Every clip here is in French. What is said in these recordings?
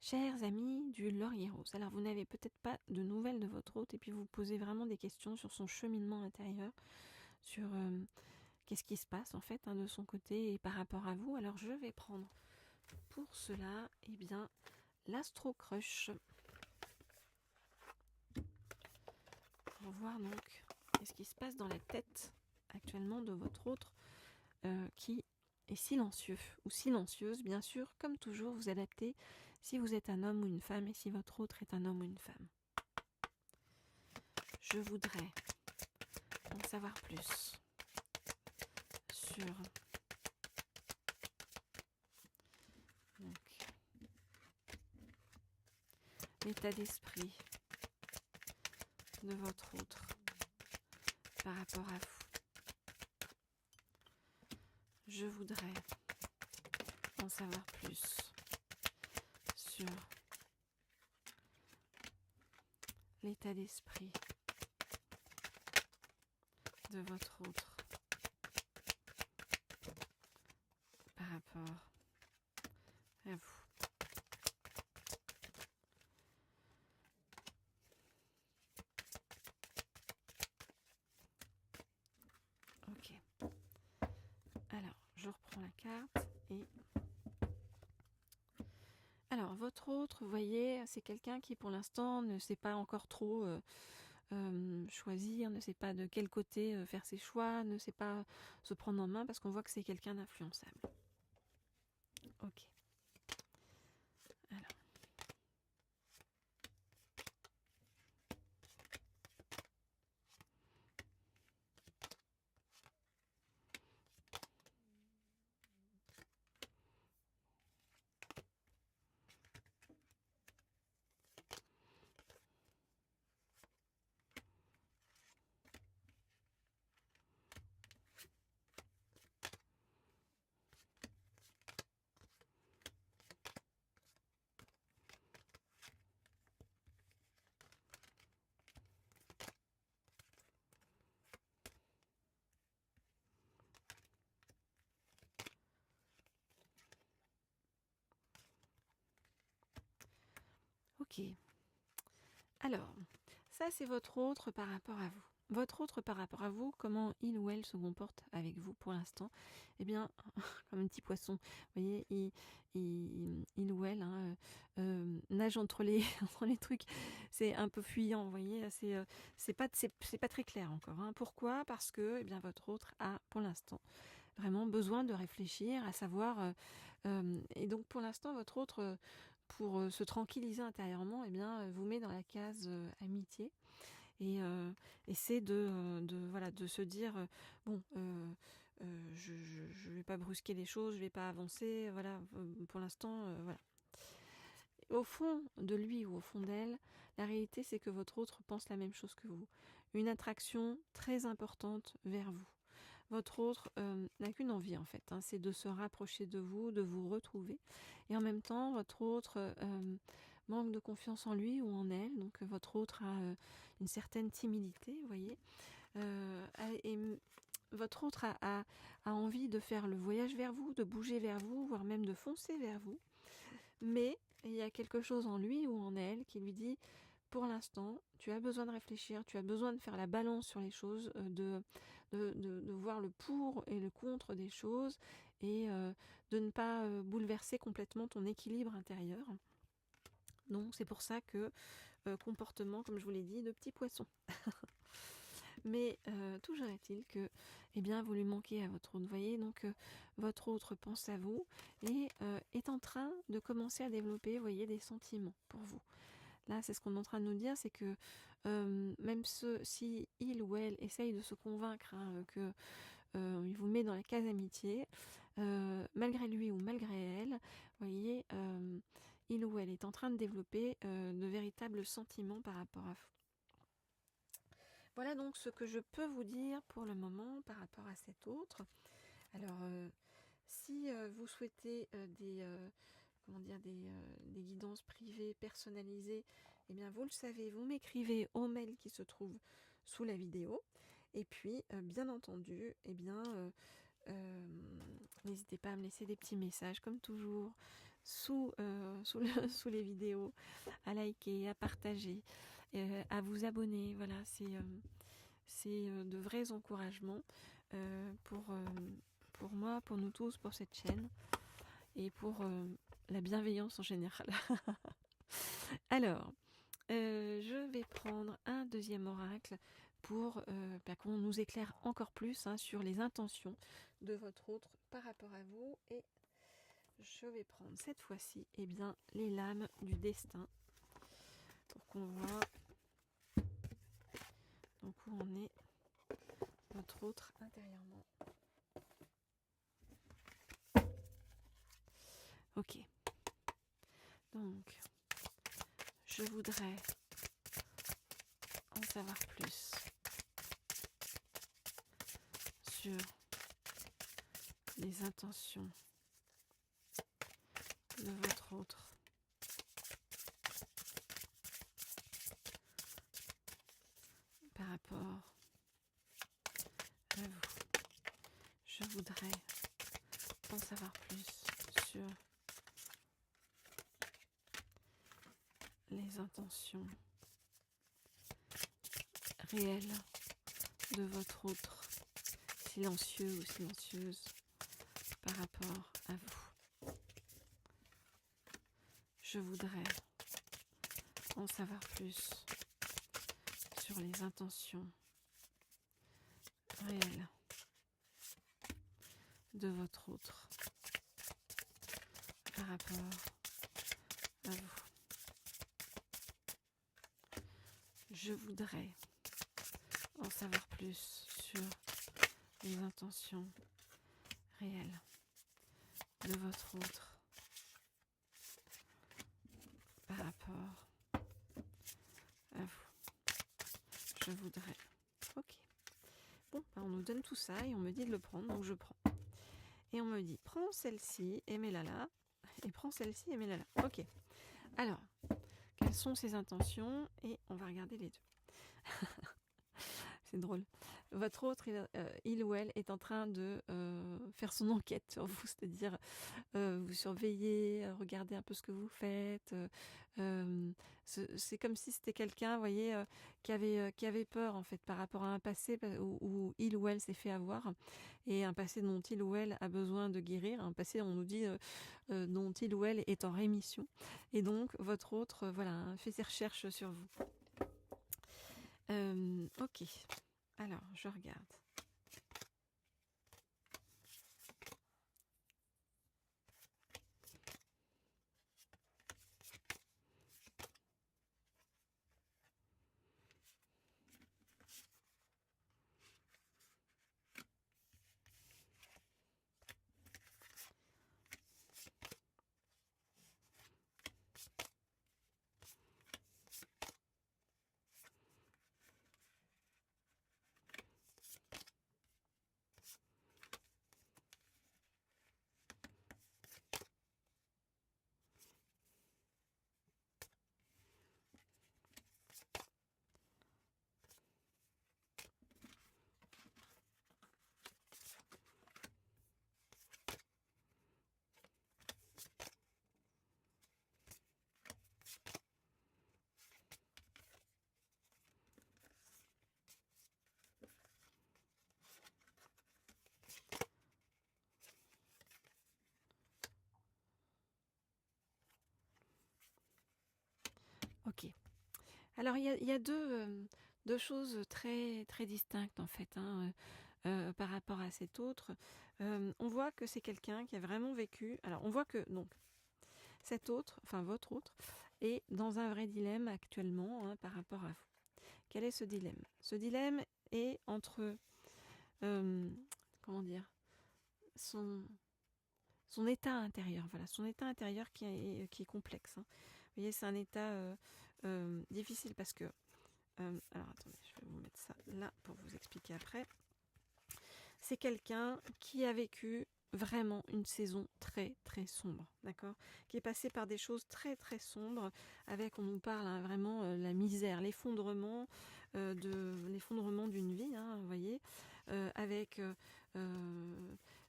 Chers amis du Laurier Rose, alors vous n'avez peut-être pas de nouvelles de votre hôte et puis vous posez vraiment des questions sur son cheminement intérieur, sur qu'est-ce qui se passe en fait de son côté et par rapport à vous. Alors je vais prendre pour cela l'Astro Crush pour voir donc qu'est-ce qui se passe dans la tête actuellement de votre hôte qui est silencieux ou silencieuse, bien sûr, comme toujours, vous adaptez si vous êtes un homme ou une femme et si votre autre est un homme ou une femme. Je voudrais en savoir plus sur donc, l'état d'esprit de votre autre par rapport à vous. Je voudrais en savoir plus sur l'état d'esprit de votre autre par rapport à vous. Ok. Alors, je reprends la carte et... Alors, votre autre, vous voyez, c'est quelqu'un qui pour l'instant ne sait pas encore trop choisir, ne sait pas de quel côté faire ses choix, ne sait pas se prendre en main parce qu'on voit que c'est quelqu'un d'influençable. Ok. Alors. Ok. Alors, ça c'est votre autre par rapport à vous. Votre autre par rapport à vous, comment il ou elle se comporte avec vous pour l'instant? Eh bien, comme un petit poisson, vous voyez, il ou elle nage entre les, entre les trucs. C'est un peu fuyant, vous voyez, c'est pas très clair encore. Pourquoi? Parce que votre autre a pour l'instant vraiment besoin de réfléchir, à savoir... et donc pour l'instant, votre autre... pour se tranquilliser intérieurement, vous met dans la case amitié et essaie de se dire je vais pas brusquer les choses, je vais pas avancer, pour l'instant, voilà. Au fond de lui ou au fond d'elle, la réalité c'est que votre autre pense la même chose que vous. Une attraction très importante vers vous. Votre autre n'a qu'une envie en fait, c'est de se rapprocher de vous retrouver. Et en même temps, votre autre manque de confiance en lui ou en elle. Donc votre autre a une certaine timidité, vous voyez. Et votre autre a envie de faire le voyage vers vous, de bouger vers vous, voire même de foncer vers vous. Mais il y a quelque chose en lui ou en elle qui lui dit... Pour l'instant, tu as besoin de réfléchir, tu as besoin de faire la balance sur les choses, de voir le pour et le contre des choses et de ne pas bouleverser complètement ton équilibre intérieur. Donc c'est pour ça que comportement, comme je vous l'ai dit, de petit poisson. Mais toujours est-il que vous lui manquez à votre autre. Vous voyez, donc votre autre pense à vous et est en train de commencer à développer, vous voyez, des sentiments pour vous. Là, c'est ce qu'on est en train de nous dire, c'est que même si il ou elle essaye de se convaincre que il vous met dans la case amitié, malgré lui ou malgré elle, vous voyez, il ou elle est en train de développer de véritables sentiments par rapport à vous. Voilà donc ce que je peux vous dire pour le moment par rapport à cet autre. Alors, si vous souhaitez des guidances privées personnalisées, vous le savez, vous m'écrivez au mail qui se trouve sous la vidéo. Et puis, bien entendu, n'hésitez pas à me laisser des petits messages, comme toujours, sous les vidéos, à liker, à partager, à vous abonner. Voilà, c'est de vrais encouragements pour moi, pour nous tous, pour cette chaîne et pour la bienveillance en général. Alors, je vais prendre un deuxième oracle pour qu'on nous éclaire encore plus sur les intentions de votre autre par rapport à vous. Et je vais prendre cette fois-ci les lames du destin pour qu'on voit donc où en est votre autre intérieurement. Ok. Donc, je voudrais en savoir plus sur les intentions de votre autre par rapport à vous. Je voudrais en savoir plus sur les intentions réelles de votre autre, silencieux ou silencieuse, par rapport à vous. Je voudrais en savoir plus sur les intentions réelles de votre autre par rapport à vous. Je voudrais en savoir plus sur les intentions réelles de votre autre par rapport à vous. Je voudrais. Ok. Bon, on nous donne tout ça et on me dit de le prendre, donc je prends. Et on me dit, prends celle-ci et mets-la là. Et prends celle-ci et mets-la là. Ok. Alors, quelles sont ces intentions? Et on va regarder les deux. C'est drôle. Votre autre, il ou elle, est en train de faire son enquête sur vous, c'est-à-dire vous surveiller, regarder un peu ce que vous faites. C'est comme si c'était quelqu'un, vous voyez, qui avait peur en fait par rapport à un passé où il ou elle s'est fait avoir, et un passé dont il ou elle a besoin de guérir, un passé, on nous dit, dont il ou elle est en rémission. Et donc, votre autre, fait ses recherches sur vous. Ok, alors je regarde. Ok. Alors il y a deux choses très très distinctes en fait par rapport à cet autre. On voit que c'est quelqu'un qui a vraiment vécu. Alors on voit que donc cet autre, enfin votre autre, est dans un vrai dilemme actuellement par rapport à vous. Quel est ce dilemme? Ce dilemme est entre comment dire, son état intérieur. Voilà, son état intérieur qui est complexe. Vous voyez, c'est un état difficile parce que alors attendez, je vais vous mettre ça là pour vous expliquer après. C'est quelqu'un qui a vécu vraiment une saison très très sombre, d'accord, qui est passé par des choses très très sombres, avec, on nous parle vraiment la misère, l'effondrement d'une vie, vous voyez, avec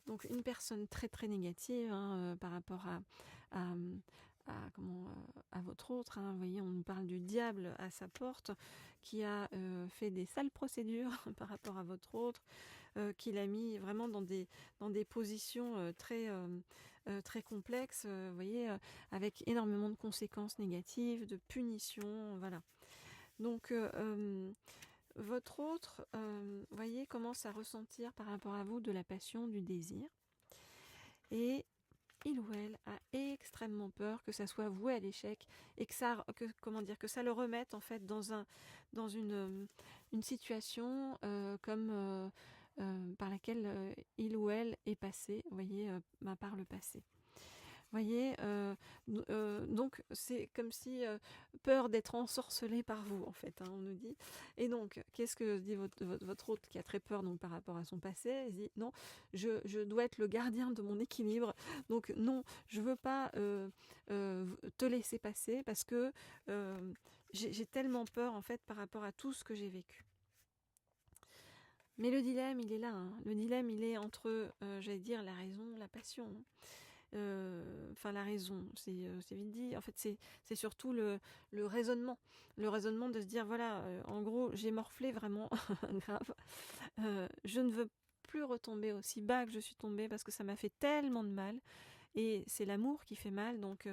donc une personne très très négative par rapport à votre autre, hein. Vous voyez, on nous parle du diable à sa porte, qui a fait des sales procédures par rapport à votre autre, qui l'a mis vraiment dans des positions très complexes, vous voyez, avec énormément de conséquences négatives, de punitions, voilà. Donc, votre autre, voyez, commence à ressentir par rapport à vous de la passion, du désir. Et il ou elle a extrêmement peur que ça soit voué à l'échec et que ça le remette en fait dans une situation comme par laquelle il ou elle est passé, vous voyez, par le passé. Voyez, donc c'est comme si peur d'être ensorcelé par vous, en fait, hein, on nous dit. Et donc, qu'est-ce que dit votre hôte qui a très peur donc, par rapport à son passé? Elle dit, non, je dois être le gardien de mon équilibre. Donc, non, je veux pas te laisser passer parce que j'ai tellement peur, en fait, par rapport à tout ce que j'ai vécu. Mais le dilemme, il est là. Hein. Le dilemme, il est entre, j'allais dire, la raison, la passion. Hein. La raison, c'est vite dit. En fait, c'est surtout le raisonnement. Le raisonnement de se dire, voilà, en gros, j'ai morflé vraiment grave. Je ne veux plus retomber aussi bas que je suis tombée parce que ça m'a fait tellement de mal. Et c'est l'amour qui fait mal, donc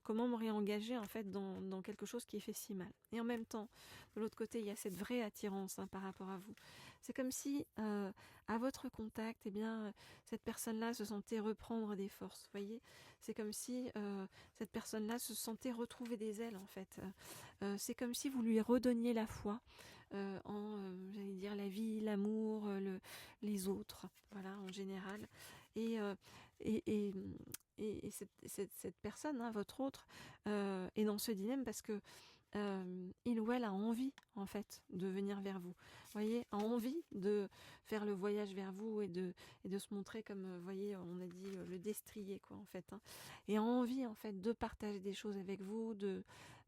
comment me réengager en fait dans quelque chose qui fait si mal. Et en même temps, de l'autre côté, il y a cette vraie attirance par rapport à vous. C'est comme si à votre contact, eh bien, cette personne-là se sentait reprendre des forces. Voyez, c'est comme si cette personne-là se sentait retrouver des ailes en fait. C'est comme si vous lui redonniez la foi j'allais dire, la vie, l'amour, les autres, voilà, en général. Et cette personne, hein, votre autre, est dans ce dilemme parce que il ou elle a envie, en fait, de venir vers vous. Vous voyez, a envie de faire le voyage vers vous et de se montrer comme, vous voyez, on a dit le destrier, quoi, en fait. Hein, et a envie, en fait, de partager des choses avec vous,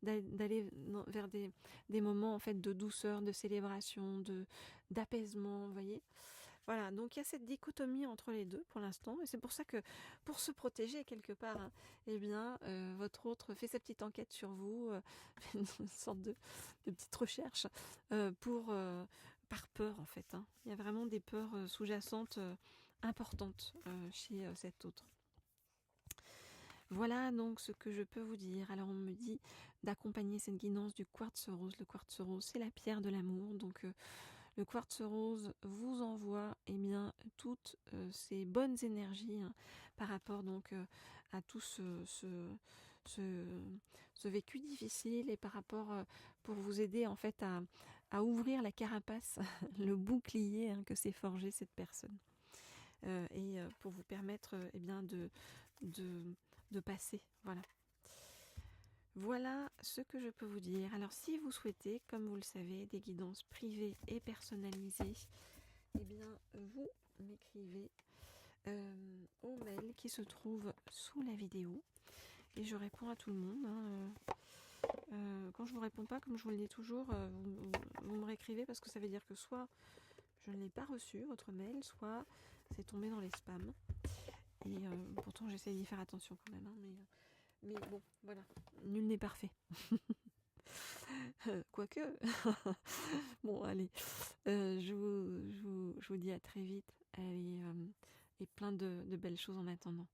d'aller vers des moments, en fait, de douceur, de célébration, d'apaisement, vous voyez. Voilà, donc il y a cette dichotomie entre les deux pour l'instant, et c'est pour ça que pour se protéger quelque part, hein, eh bien, votre autre fait sa petite enquête sur vous, une sorte de petite recherche par peur en fait. Hein. Il y a vraiment des peurs sous-jacentes importantes chez cet autre. Voilà donc ce que je peux vous dire. Alors on me dit d'accompagner cette guidance du quartz rose. Le quartz rose, c'est la pierre de l'amour, donc le quartz rose vous envoie toutes ces bonnes énergies hein, par rapport donc à tout ce vécu difficile et par rapport pour vous aider en fait à ouvrir la carapace, le bouclier hein, que s'est forgé cette personne. Et pour vous permettre de passer. Voilà. Voilà ce que je peux vous dire. Alors si vous souhaitez, comme vous le savez, des guidances privées et personnalisées, eh bien vous m'écrivez au mail qui se trouve sous la vidéo et je réponds à tout le monde. Hein. Quand je vous réponds pas, comme je vous le dis toujours, vous me réécrivez parce que ça veut dire que soit je ne l'ai pas reçu, votre mail, soit c'est tombé dans les spams. Et pourtant j'essaie d'y faire attention quand même, hein, mais bon, voilà, nul n'est parfait. Quoique. Bon, allez, je vous dis à très vite et plein de belles choses en attendant.